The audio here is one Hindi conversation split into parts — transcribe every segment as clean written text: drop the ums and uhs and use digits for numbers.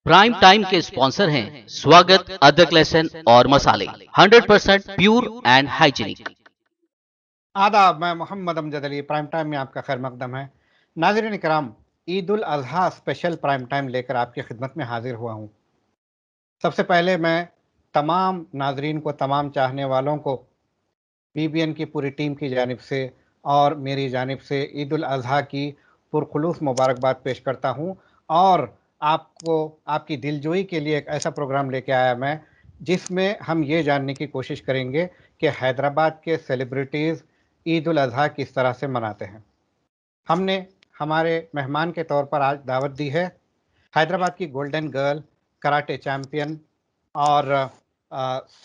प्राइम टाइम के स्पॉन्सर हैं स्वागत, अदरक, लहसुन और मसाले, 100% प्योर एंड हाइजीनिक। आदाब, मैं मोहम्मद अमजद अली। प्राइम टाइम में आपका खैर मकदम है। नाज़रीन इकराम, Eid ul Azha special prime time लेकर आपकी खिदमत में हाजिर हुआ हूँ। सबसे पहले मैं तमाम नाज़रीन को, तमाम चाहने वालों को बीबीएन की पूरी टीम की जानिब से और मेरी जानिब से ईद उल अज़हा की पुरखुलूस मुबारकबाद पेश करता हूँ। और आपको आपकी दिलजोई के लिए एक ऐसा प्रोग्राम लेके आया मैं, जिसमें हम ये जानने की कोशिश करेंगे कि हैदराबाद के सेलिब्रिटीज़ ईद उल अज़हा किस तरह से मनाते हैं। हमने हमारे मेहमान के तौर पर आज दावत दी है हैदराबाद की गोल्डन गर्ल, कराटे चैम्पियन और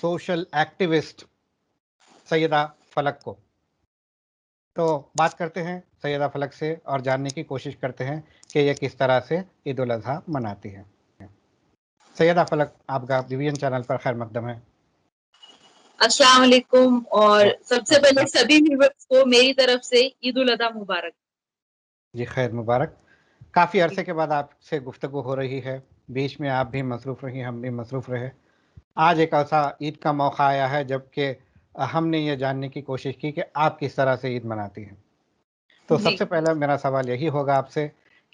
सोशल एक्टिविस्ट सैयदा फलक को। तो बात करते हैं सैयदा फलक से और जानने की कोशिश करते हैं कि ये किस तरह से ईद उल अज़हा मनाती है। सैयदा फलक, आपका बीबीएन चैनल पर खैर मकदम है। अस्सलाम वालेकुम और सबसे पहले सभी व्यूअर्स को मेरी तरफ से ईद उल अज़हा मुबारक। जी खैर मुबारक। काफ़ी अरसे के बाद आपसे गुफ्तगू हो रही है। बीच में आप भी मसरूफ़ रही, हम भी मसरूफ़ रहे। आज एक ऐसा ईद का मौका आया है जबकि हमने ये जानने की कोशिश की कि आप किस तरह से ईद मनाती हैं। तो जी, सबसे पहला मेरा सवाल यही होगा आपसे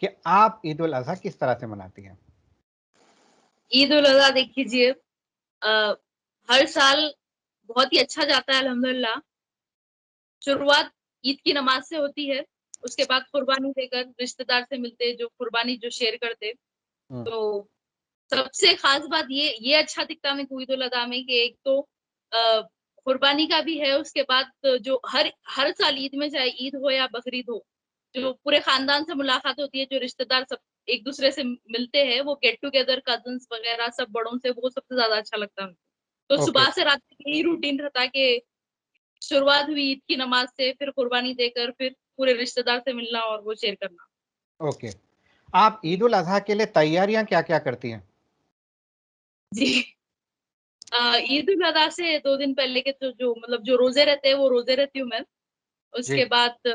कि आप ईद उल अज़हा किस तरह से मनाती हैं? ईद उल अज़हा देख लीजिए, हर साल बहुत ही अच्छा जाता है अल्हम्दुलिल्लाह। शुरुआत ईद की नमाज से होती है, उसके बाद कुर्बानी देकर रिश्तेदार से मिलते, जो कुर्बानी जो शेयर करते। हुँ, तो सबसे खास बात ये अच्छा दिखता है मेरे को ईद उल अज़हा में कि एक तो अ, कुर्बानी का भी है, उसके बाद जो हर हर साल ईद में, चाहे ईद हो या बकरीद हो, जो पूरे खानदान से मुलाकात होती है, जो रिश्तेदार सब एक दूसरे से मिलते हैं, वो गेट टुगेदर कजिन्स वगैरह सब बड़ों से, वो सबसे ज्यादा अच्छा लगता है। तो ओके, सुबह से रात तक यही रूटीन रहता है कि शुरुआत हुई ईद की नमाज से, फिर कुर्बानी देकर, फिर पूरे रिश्तेदार से मिलना और वो शेयर करना। ओके। आप जी ईद उल अज़हा के लिए तैयारियाँ क्या-क्या करती हैं? जी। ईद उल अज़हा से 2 दिन पहले के तो जो मतलब जो रोज़े रहते हैं, वो रोज़े रहती हूँ मैं। जी। उसके बाद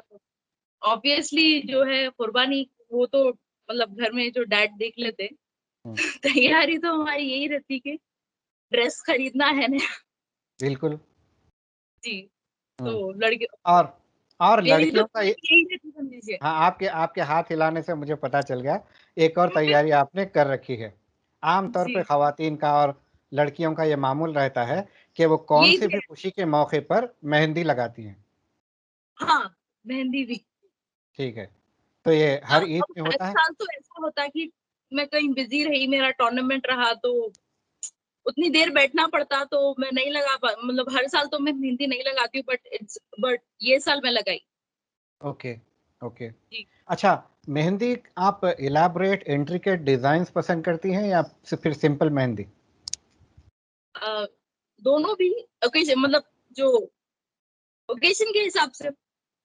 ऑब्वियसली जो है कुर्बानी, वो तो मतलब घर में जो डैड देख लेते हैं। हुँ, तैयारी तो हमारी यही रहती कि ड्रेस खरीदना है ना। बिल्कुल। जी, हुँ, तो लड़की और और मेरी तो लड़कियों का ये यही रहती समझ हाँ, आपके आपके हाथ हिलाने से मुझे पता चल गया, एक और तैयारी आपने कर रखी है। आम तौर पे जी, ख़वातीन का और लड़कियों का ये मामूल रहता है कि वो यही कौन-सी भी है। खुशी के मौके पर मेहंदी लगाती हैं। हाँ, मेहंदी भी। ठीक है, तो ये हर ईद अब में हर होता है? साल तो ऐसा होता है कि मैं कहीं बिज़ी रही, मेरा टूर्नामेंट रहा, तो उतनी देर बैठना पड़ता, तो मैं नहीं लगा पा मतलब हर साल तो मैं मेहंदी नहीं लगाती हूँ, बट ये साल मैं लगाई। Okay, okay. जी। अच्छा, मेहंदी आप इलैबोरेट इंट्रिकेट डिज़ाइन्स पसंद करती हैं या फिर सिंपल मेहंदी? अ, दोनों भी ओकेज़न, मतलब जो ओकेज़न के हिसाब से,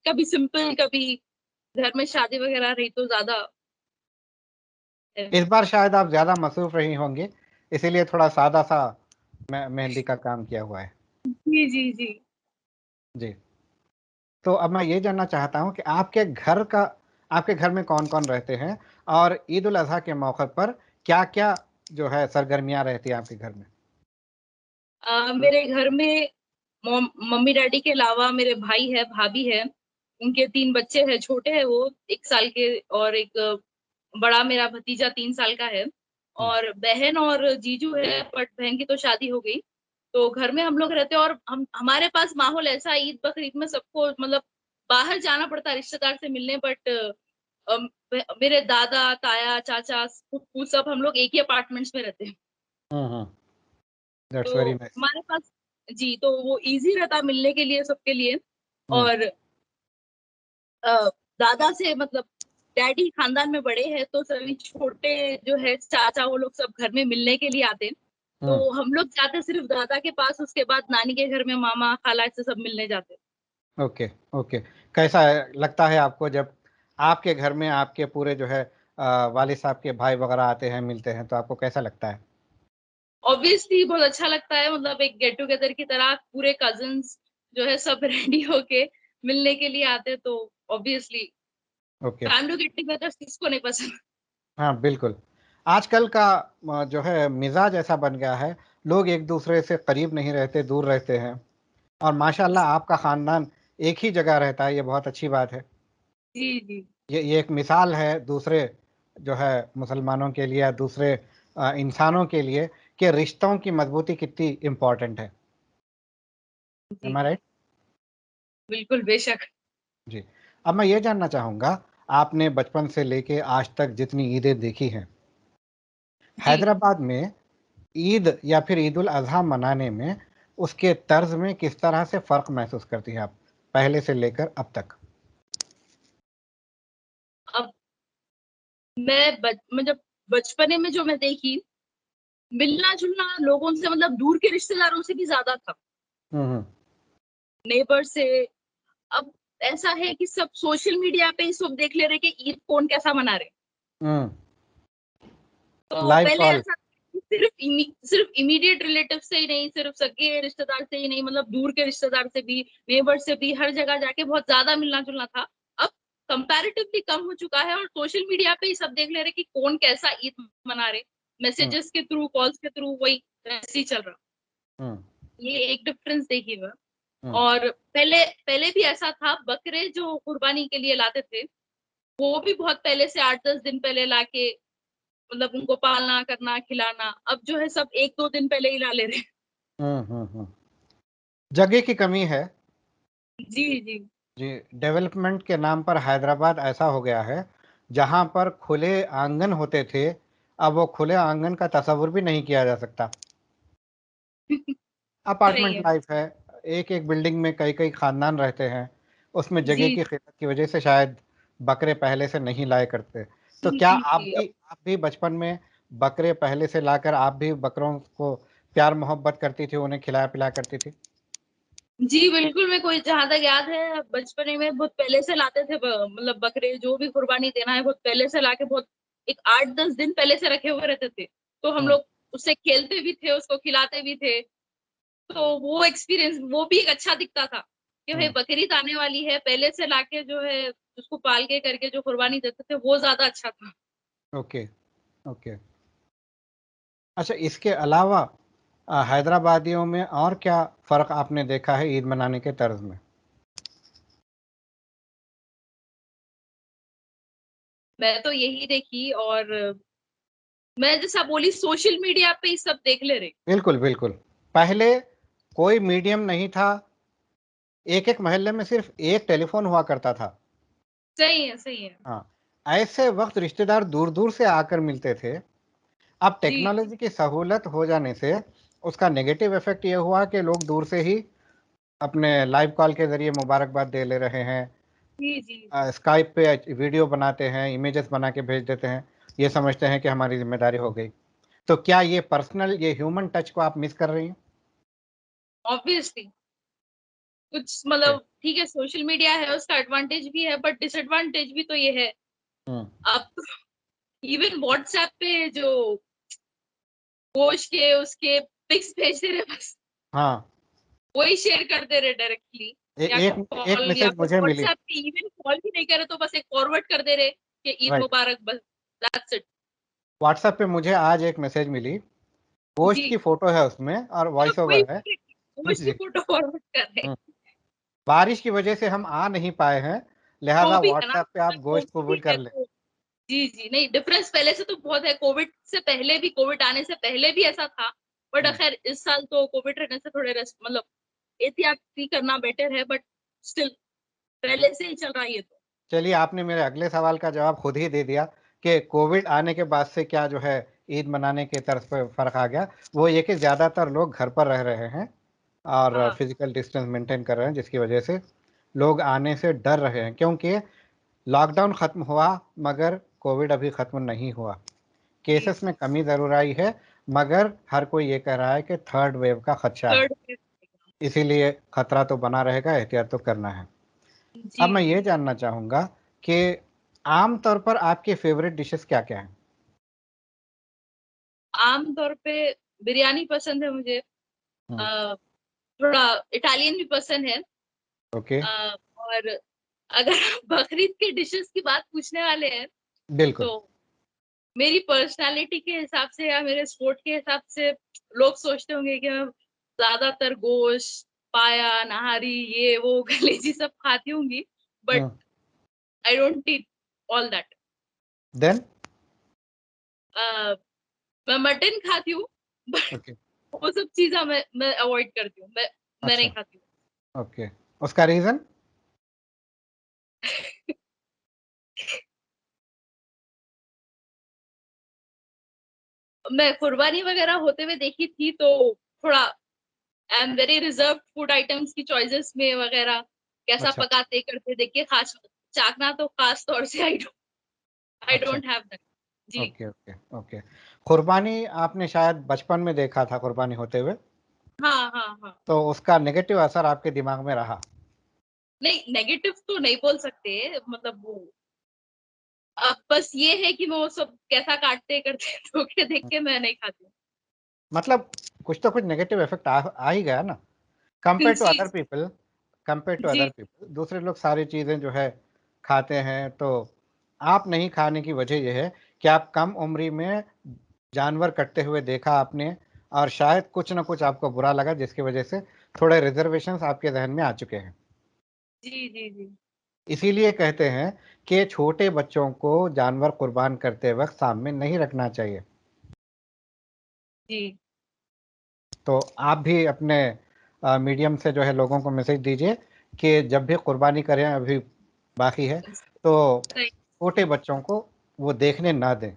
कभी सिंपल, कभी घर में शादी वगैरह रही तो ज़्यादा है। इस बार शायद आप ज़्यादा मसरूफ़ रही होंगी, इसीलिए थोड़ा सादा-सा मेहंदी का काम किया हुआ है। जी, जी, जी। जी। तो अब मैं ये जानना चाहता हूँ कि आपके घर में कौन-कौन रहते हैं? और ईद उल अज़हा के मौके पर क्या-क्या जो है सरगर्मियाँ रहती हैं आपके घर में? मेरे घर में मम्मी-डैडी के अलावा मेरे भाई है, भाभी है, उनके 3 बच्चे हैं, छोटे हैं वो 1 साल के, और एक बड़ा मेरा भतीजा 3 साल का है, हुँ, और बहन और जीजू है, बट बहन की तो शादी हो गई। तो घर में हम लोग रहते हैं, और हमारे पास माहौल ऐसा है, ईद बकरीद में सबको मतलब बाहर जाना पड़ता है रिश्तेदार से मिलने, बट मेरे दादा, ताया, चाचा, फूफू सब हम लोग एक ही अपार्टमेंट्स में रहते हैं। हुँ, हुँ। दैट्स तो वेरी नाइस। हमारे पास जी, तो वो ईज़ी रहता है मिलने के लिए सबके लिए। हुँ, और दादा से मतलब डैडी खानदान में बड़े हैं, तो सभी छोटे जो है चाचा, वो लोग सब घर में मिलने के लिए आते हैं। हुँ। तो हम लोग जाते हैं सिर्फ़ दादा के पास, उसके बाद नानी के घर में मामा, खाला से सब मिलने जाते हैं। Okay, okay. कैसा है लगता है आपको जब आपके घर में आपके पूरे जो है वालिद साहब के भाई वग़ैरह आते हैं, मिलते हैं, तो आपको कैसा लगता है? ऑब्वियसली बहुत अच्छा लगता है, मतलब एक गेट टुगेदर की तरह पूरे कज़िन्स जो है सब रेडी होके मिलने के लिए आते हैं, तो obviously okay. Family get together किसको नहीं पसंद। हाँ, बिल्कुल। आजकल का जो है मिजाज ऐसा बन गया है, लोग एक दूसरे से करीब नहीं रहते, दूर रहते हैं। और माशाल्लाह आपका खानदान एक ही जगह रहता है, ये बहुत अच्छी बात है। जी, जी। ये एक मिसाल है दूसरे जो है मुसलमानों के लिए या दूसरे इंसानों के लिए कि रिश्तों की मजबूती कितनी इम्पोर्टेंट है। जी, एम आई राइट? बिल्कुल, बेशक। जी। अब मैं ये जानना चाहूँगा, आपने बचपन से लेके आज तक जितनी ईदें देखी हैं, जी। हैदराबाद में ईद या फिर ईद उल अज़हा मनाने में उसके तर्ज में किस तरह से फ़र्क महसूस करती हैं आप, पहले से लेकर अब तक? अब मैं जब बचपने में जो मैं देखी, मिलना-जुलना लोगों से मतलब दूर के रिश्तेदारों से भी ज़्यादा था, हुँ, हुँ। नेबर से। अब ऐसा है कि सब सोशल मीडिया पे ही सब देख ले रहे कि ईद कौन कैसा मना रहे। हुँ, तो लाइव पहले कॉल। ऐसा था कि सिर्फ इमीडिएट रिलेटिव से ही नहीं, सिर्फ सगे रिश्तेदार से ही नहीं, मतलब दूर के रिश्तेदार से भी, नेबर से भी, हर जगह जाके बहुत ज़्यादा मिलना-जुलना था। अब कंपैरेटिवली कम हो चुका है और सोशल मीडिया पे ही सब देख ले रहे कि कौन कैसा ईद मना रहे। हुँ, मैसेजेस के थ्रू, कॉल्स के थ्रू वही वैसे ही चल रहा। हुँ, ये एक डिफरेंस देखिए मैं। हुँ, और पहले पहले भी ऐसा था, बकरे जो कुर्बानी के लिए लाते थे, वो भी बहुत पहले से 8-10 दिन पहले लाके मतलब उनको पालना, करना, खिलाना। अब जो है सब 1-2 दिन पहले ही ला ले रहे हैं। हुँ, हुँ, हुँ। जगह की कमी है। जी, जी। जी, डेवलपमेंट के नाम पर हैदराबाद ऐसा हो गया है, जहाँ पर खुले आंगन होते थे, अब वो खुले आंगन का तसव्वुर भी नहीं किया जा सकता। सही अपार्टमेंट है। लाइफ है, एक-एक बिल्डिंग में कई-कई खानदान रहते हैं, उसमें जगह जी, की किल्लत की वजह से शायद बकरे पहले से नहीं लाया करते। तो क्या जी, जी। आप भी बचपन में बकरे पहले से लाकर आप भी बकरों को प्यार मोहब्बत करती थी, उन्हें खिलाया-पिलाया करती थी? जी, बिल्कुल, मेरे को जहाँ तक याद है बचपने में बहुत पहले से लाते थे मतलब बकरे जो भी कुर्बानी देना है बहुत पहले से लाके बहुत एक 8-10 दिन पहले से रखे हुए रहते थे। तो हम हुँ, लोग उससे खेलते भी थे, उसको खिलाते भी थे। तो वो एक्सपीरियंस वो भी एक अच्छा दिखता था कि भाई हुँ, बकरीद आने वाली है, पहले से लाके जो है उसको पाल के करके जो कुर्बानी देते थे वो ज़्यादा अच्छा था। Okay, okay. अच्छा, इसके अलावा हैदराबादियों में और क्या फ़र्क आपने देखा है ईद मनाने के तर्ज़ में? मैं तो यही देखी और मैं जैसा बोली सोशल मीडिया पे ही सब देख ले रहे। बिल्कुल, बिल्कुल। पहले कोई मीडियम नहीं था, एक-एक मोहल्ले में सिर्फ़ एक टेलीफ़ोन हुआ करता था। सही है, सही है। हाँ, ऐसे वक़्त रिश्तेदार दूर-दूर से आकर मिलते थे। अब जी, टेक्नोलॉजी की सहूलत हो जाने से उसका नेगेटिव इफ़ेक्ट ये हुआ कि लोग दूर से ही अपने लाइव कॉल के ज़रिए मुबारकबाद दे ले रहे हैं। जी, जी, जी। स्काइप पे वीडियो बनाते हैं, इमेजेस बना के भेज देते हैं। ये समझते हैं कि हमारी ज़िम्मेदारी हो गई। तो क्या ये पर्सनल ये ह्यूमन टच को आप मिस कर रही हैं? ऑब्वियसली कुछ ओके। मतलब ठीक है सोशल मीडिया है उसका एडवांटेज भी है बट डिसएडवांटेज भी तो ये है। हुँ, अब इवन व्हाट्सएप पे जो गोश्त के उसके पिक्स भेज दे रहे बस हाँ। वही शेयर कर दे रहे डायरेक्टली या एक एक कॉल या मैसेज फिर मुझे मिली। व्हाट्सएप पे इवन कॉल भी नहीं करे तो बस एक फॉरवर्ड कर दे रहे कि ईद राइट। मुबारक बस दैट्स इट। व्हाट्सएप पे मुझे आज एक मैसेज मिली, पोस्ट जी की फ़ोटो है उसमें और हाँ, वॉइस वही ओवर है। गोश्त की जी। फोटो फॉरवर्ड कर रहे हुँ। बारिश की वजह से हम आ नहीं पाए हैं, तो लिहाज़ा भी है ना व्हाट्सएप पे आप गोश्त वो भी कबूल है कर लें। तो जी, जी। नहीं डिफरेंस पहले से तो बहुत है, कोविड से पहले भी कोविड आने से पहले भी ऐसा था। बट हुँ। खैर इस साल तो कोविड रहने से थोड़े मतलब एहतियात भी करना बेटर है बट स्टिल पहले से ही चल रहा है ये तो। चलिए, आपने मेरे अगले सवाल का जवाब खुद ही दे दिया कि कोविड आने के बाद से क्या जो है ईद मनाने के तर्ज पे फ़र्क आ गया। वो ये कि ज़्यादातर लोग घर पर रह रहे हैं और हाँ, फिज़िकल डिस्टेंस मेंटेन कर रहे हैं, जिसकी वजह से लोग आने से डर रहे हैं, क्योंकि लॉकडाउन ख़त्म हुआ मगर कोविड अभी ख़त्म नहीं हुआ। जी, केसेस में जी। कमी ज़रूर आई है, मगर हर कोई ये कह रहा है कि थर्ड वेव का खदशा है। थर्ड वेव इसीलिए खतरा तो बना रहेगा, एहतियात तो करना है। अब जी, मैं ये जी। जानना चाहूँगा कि आम तौर पर आपके फ़ेवरेट डिशेज़ क्या-क्या हैं? आम तौर पे बिरयानी पसंद है मुझे। हुँ, अ, थोड़ा इटालियन भी पसंद है। ओके, और अगर आप बकरीद के डिशेज़ की बात पूछने वाले हैं बिल्कुल। तो मेरी पर्सनालिटी के हिसाब से या मेरे स्पोर्ट के हिसाब से लोग सोचते होंगे कि मैं ज्यादातर गोश्त, पाया, नहारी, ये वो कलेजी सब खाती होंगी, but I don't eat all that. Then मैं मटन खाती हूँ, बट ओके, वो सब चीजें मैं अवॉइड करती हूँ। मैं नहीं अच्छा, खाती हूँ। ओके, उसका रीजन? मैं कुर्बानी वगैरह होते हुए देखी थी, तो थोड़ा I am very reserve food items की चॉइसेस में वगैरह, कैसा अच्छा, पकाते करते देख के खास चाखना तो खास तौर से आई अच्छा, डोंट हैव दैट। जी। Okay, okay, okay. कुर्बानी आपने शायद बचपन में देखा था कुर्बानी होते हुए, हाँ हाँ हाँ। तो उसका नेगेटिव असर आपके दिमाग में रहा? नहीं, नेगेटिव तो नहीं बोल सकते, मतलब वो अब बस ये है कि वो सब कैसा काटते करते धोखे देख के मैं नहीं खाती हूँ। मतलब कुछ तो कुछ नेगेटिव इफेक्ट आ ही गया ना, compare to the other people. Compare to the other people, दूसरे लोग सारी चीज़ें जो है खाते हैं, तो आप नहीं खाने की वजह यह है कि आप कम उम्री में जानवर कटते हुए देखा आपने, और शायद कुछ ना कुछ आपको बुरा लगा, जिसकी वजह से थोड़े रिजर्वेशंस आपके जहन में आ चुके हैं। जी जी जी इसीलिए कहते हैं कि छोटे बच्चों को जानवर कुर्बान करते वक्त सामने नहीं रखना चाहिए। जी। तो आप भी अपने मीडियम से जो है लोगों को मैसेज दीजिए कि जब भी कुर्बानी करें, अभी बाकी है, तो सही। छोटे बच्चों को वो देखने ना दें।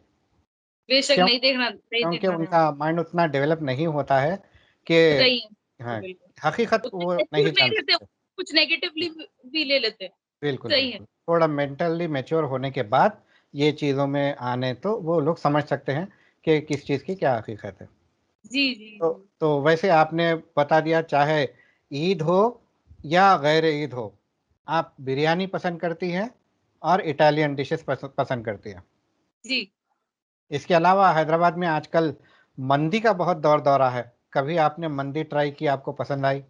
बेशक क्यों? नहीं देखना, नहीं क्योंकि देखना है। उनका माइंड उतना डेवलप नहीं होता है कि, सही है, हाँ, बिल्कुल। हकीकत उतने वो मैच्योर नहीं नहीं जान रहते, सकते। कुछ नेगेटिवली भी ले लेते हैं। बिल्कुल, सही है। बिल्कुल। थोड़ा मेंटली मैच्योर होने के बाद ये चीज़ों में आने, तो वो लोग समझ सकते हैं कि किस चीज़ की क्या हकीकत है। जी जी तो जी। तो वैसे आपने बता दिया, चाहे ईद हो या गैर ईद हो, आप बिरयानी पसंद करती हैं और इटालियन डिशेस पसंद करती हैं। जी। इसके अलावा हैदराबाद में आजकल मंदी का बहुत दौर दौरा है। कभी आपने मंदी ट्राई की, आपको पसंद आई?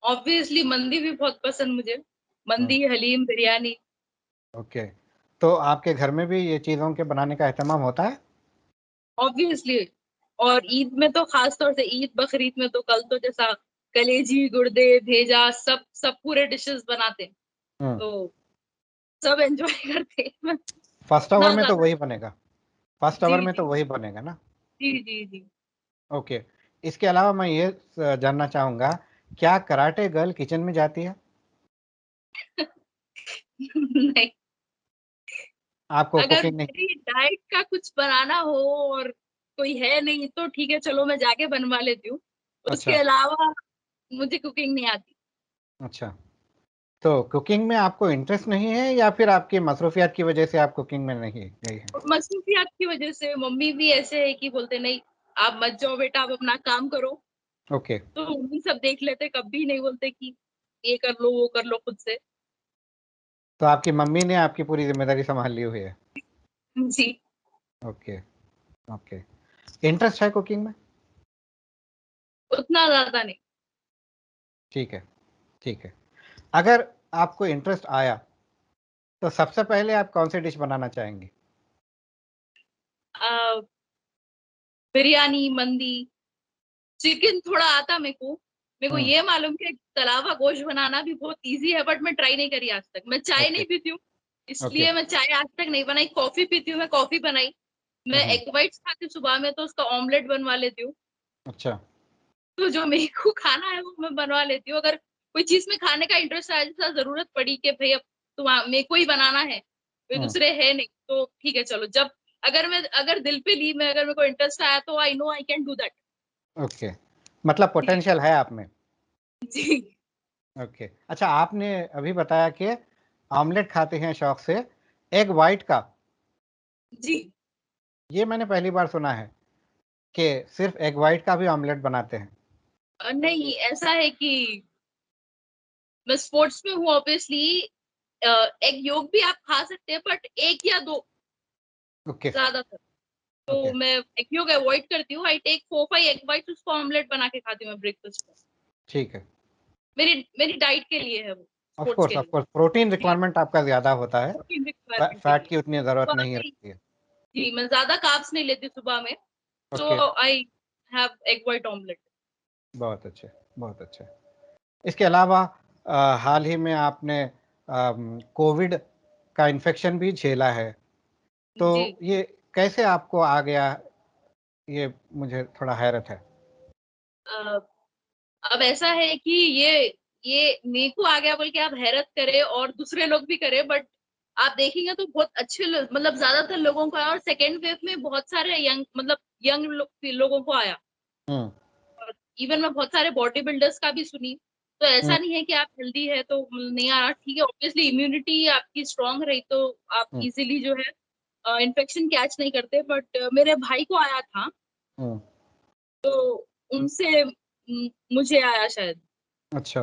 ऑब्वियसली मंदी भी बहुत पसंद मुझे। हम्म, मंदी, हलीम, बिरयानी। ओके। तो आपके घर में भी ये चीज़ों के बनाने का एहतमाम होता है? ऑब्वियसली। और ईद में तो खास तौर से, ईद बकरीद में तो कल तो जैसा कलेजी, गुर्दे, भेजा, सब सब पूरे डिशेस बनाते हैं, हम्म। तो सब एंजॉय करते हैं। फर्स्ट आवर इतना में तो ज्यादा। वही बनेगा। फर्स्ट जी आवर में जी तो वही बनेगा ना? जी जी जी। ओके। इसके अलावा मैं ये जानना चाहूँगा, क्या कराटे गर्ल किचन में जाती है? नहीं, आपको अगर कुकिंग नहीं? मेरी डाइट का कुछ बनाना हो और कोई है नहीं तो ठीक है, चलो मैं जाके बनवा लेती हूँ। उसके अच्छा, अलावा मुझे कुकिंग नहीं आती। अच्छा। तो कुकिंग में आपको इंटरेस्ट नहीं है, या फिर आपकी मसरूफियत की वजह से आप कुकिंग में नहीं गई हैं? और मसरूफियात की वजह से मम्मी भी ऐसे है कि बोलते नहीं, आप मत जाओ बेटा, आप अपना काम करो। ओके। तो मम्मी सब देख लेते, कभी नहीं बोलते कि ये कर लो वो कर लो खुद से। तो आपकी मम्मी ने आपकी पूरी जिम्मेदारी संभाल ली हुई है? जी। Okay, okay. इंटरेस्ट है कुकिंग में? उतना ज्यादा नहीं। ठीक है, ठीक है। अगर आपको इंटरेस्ट आया, तो सबसे पहले आप कौन सी डिश बनाना चाहेंगे? आ, बिरयानी, मंदी, चिकन थोड़ा आता मेरे को हम्म, ये मालूम कि तला हुआ गोश्त बनाना भी बहुत इजी है, बट मैं ट्राई नहीं करी आज तक। मैं चाय ओके, नहीं पीती हूँ, ओके। इसलिए मैं चाय आज तक नहीं बनाई। कॉफी पीती हूँ, मैं कॉफी बनाई। मैं हम्म, एग वाइट्स खाती हूँ सुबह में, तो उसका ऑमलेट बनवा लेती हूँ। अच्छा, तो जो मेरे को खाना है वो मैं बनवा लेती हूँ। अगर कोई चीज में खाने का इंटरेस्ट आया, जैसा जरूरत पड़ी कि भाई अब तुम मेरे को ही बनाना है, कोई हम्म, दूसरे है नहीं, तो ठीक है चलो। जब अगर दिल पे ली मैं, अगर मेरे को इंटरेस्ट आया तो I know I can do that. Okay. मतलब पोटेंशियल है आप में। जी ओके। अच्छा, आपने अभी बताया कि ऑमलेट खाते हैं शौक से, एग वाइट का। जी। ये मैंने पहली बार सुना है कि सिर्फ एग वाइट का भी ऑमलेट बनाते हैं। नहीं, ऐसा है कि मैं स्पोर्ट्स में हूँ ऑब्वियसली। एग योग भी आप खा सकते हैं, बट एक या दो ओके, ज्यादातर। तो ओके, मैं एग योग अवॉइड करती हूँ। आई टेक 4-5 एग वाइट, उसको ऑमलेट बना के खाती हूँ मैं ब्रेकफास्ट में। ठीक है। मेरी मेरी डाइट के लिए है वो, ऑफ स्पोर्ट्स कोर्स, के ऑफ लिए। कोर्स, प्रोटीन जी, रिक्वायरमेंट आपका ज़्यादा होता है। प्रोटीन रिक्वायरमेंट के फैट लिए। की उतनी ज़रूरत नहीं वाकई रहती है। जी, मैं ज्यादा कार्ब्स नहीं लेती सुबह में, ओके, तो I have egg white omelette. बहुत अच्छे, बहुत अच्छे। इसके अलावा हाल ही में आपने कोविड का इन्फेक्शन भी झेला है, जी। तो ये कैसे आपको आ गया, ये मुझे थोड़ा हैरत है। अ, अब ऐसा है कि ये मेरे को आ गया बोल के आप हैरत करें और दूसरे लोग भी करें, बट आप देखेंगे तो बहुत अच्छे मतलब ज्यादातर लोगों को आया, और सेकेंड वेव में बहुत सारे यंग मतलब लोगों को आया। हुँ, और इवन मैं बहुत सारे बॉडी बिल्डर्स का भी सुनी। तो हुँ, ऐसा नहीं है कि आप हेल्दी है तो नहीं आ रहा, ठीक है, ऑब्वियसली इम्यूनिटी आपकी स्ट्रांग रही तो आप हुँ, इजीली जो है इन्फेक्शन कैच नहीं करते, बट मेरे भाई को आया था, हुँ, तो उनसे मुझे आया शायद। अच्छा,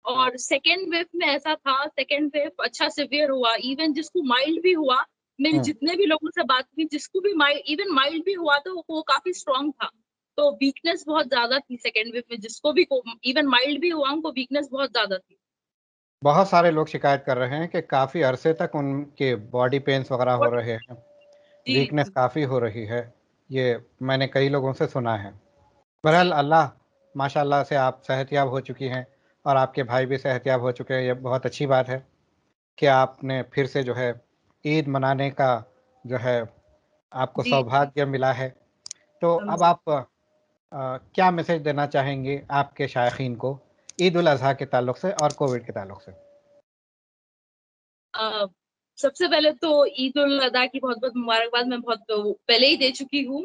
और सेकेंड वेव में ऐसा था, सेकेंड वेव अच्छा सिवियर हुआ, इवन जिसको माइल्ड भी हुआ, मेरी हुँ, जितने भी लोगों से बात की जिसको भी माइल्ड भी हुआ तो वो काफी स्ट्रांग था। तो वीकनेस बहुत ज्यादा थी सेकेंड वेव में, जिसको भी इवन माइल्ड भी हुआ उनको वीकनेस बहुत ज्यादा थी। बहुत सारे लोग शिकायत कर रहे हैं कि काफ़ी अरसे तक उनके बॉडी पेन्स वगैरह हो और रहे हैं, जी वीकनेस जी काफ़ी हो रही है, ये मैंने कई लोगों से सुना है। बहरहाल अल्लाह माशाअल्लाह से आप सेहतयाब हो चुकी हैं और आपके भाई भी सेहतयाब हो चुके हैं, ये बहुत अच्छी बात है कि आपने फिर से जो है ईद मनाने का जो है आपको जी जी। सौभाग्य मिला है। तो अब जी। आप क्या मैसेज देना चाहेंगे आपके शायकीन को ईद उल अज़हा के ताल्लुक से और कोविड के ताल्लुक से? अ, सबसे पहले तो ईद उल अदा की बहुत बहुत मुबारकबाद, मैं बहुत पहले ही दे चुकी हूँ।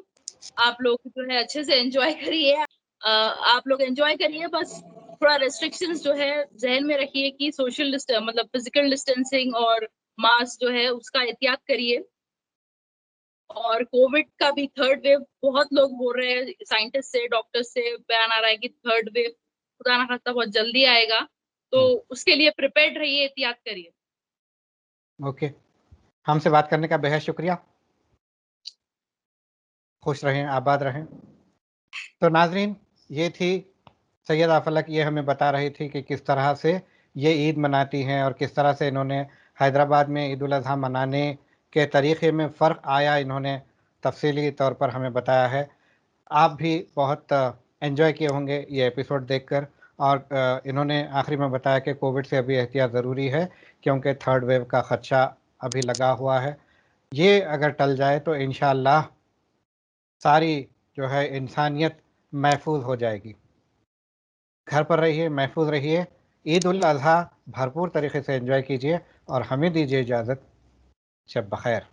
आप लोग जो है अच्छे से एंजॉय करिए। आप लोग एंजॉय करिए, बस थोड़ा रेस्ट्रिक्शंस जो है जहन में रखिए कि मतलब फिजिकल डिस्टेंसिंग और मास्क जो है उसका एहतियात करिए। और कोविड का भी थर्ड वेव बहुत लोग बोल रहे हैं, साइंटिस्ट से डॉक्टर्स से बयान आ रहा है कि थर्ड वेव खुदा ना खास्ता बहुत जल्दी आएगा, तो हुँ, उसके लिए प्रिपेयर्ड रहिए, एहतियात करिए। ओके। हमसे बात करने का बेहद शुक्रिया। खुश रहें, आबाद रहें। तो नाज़रीन, ये थी सैयदा फ़लक, ये हमें बता रही थी कि किस तरह से ये ईद मनाती हैं और किस तरह से इन्होंने हैदराबाद में ईद उल अज़हा मनाने के तरीक़े में फ़र्क आया, इन्होंने तफ़सीली तौर पर हमें बताया है। आप भी बहुत एन्जॉय किए होंगे ये एपिसोड देखकर और इन्होंने आखिरी में बताया कि कोविड से अभी एहतियात ज़रूरी है क्योंकि थर्ड वेव का ख़दशा अभी लगा हुआ है। ये अगर टल जाए तो इंशाअल्लाह सारी जो है इंसानियत महफूज़ हो जाएगी। घर पर रहिए, महफूज़ रहिए। ईद उल अज़हा भरपूर तरीके से एन्जॉय कीजिए और हमें दीजिए इजाज़त। शब बख़ैर।